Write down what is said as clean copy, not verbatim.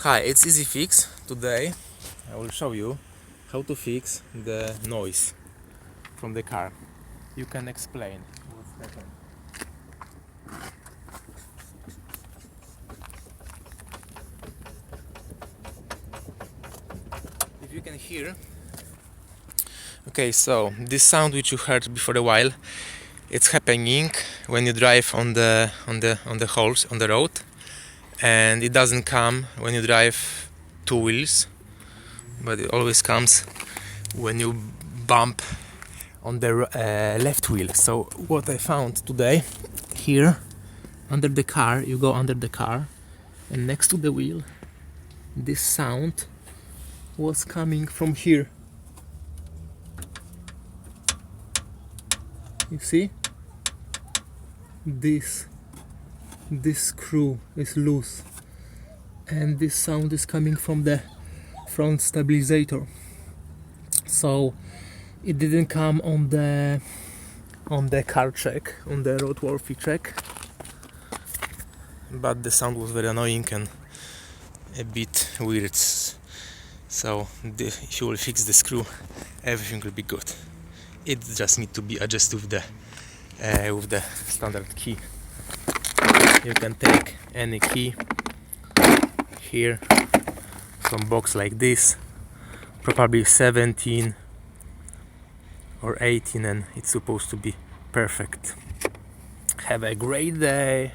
Hi, it's easy fix. Today I will show you how to fix the noise from the car. You can explain what's happened. If you can hear, okay, so this sound which you heard before a while, it's happening when you drive on the holes on the road, and it doesn't come when you drive two wheels, but it always comes when you bump on the left wheel. So what I found today, here under the car, you go under the car, and next to the wheel, this sound was coming from here. You see, this screw is loose, and this sound is coming from the front stabilizer. So it didn't come on the car check, on the roadworthy check, but the sound was very annoying and a bit weird. So if you will fix the screw, everything will be good. It just needs to be adjusted with the standard key. You can take any key here from box like this, probably 17 or 18, and it's supposed to be perfect. Have a great day.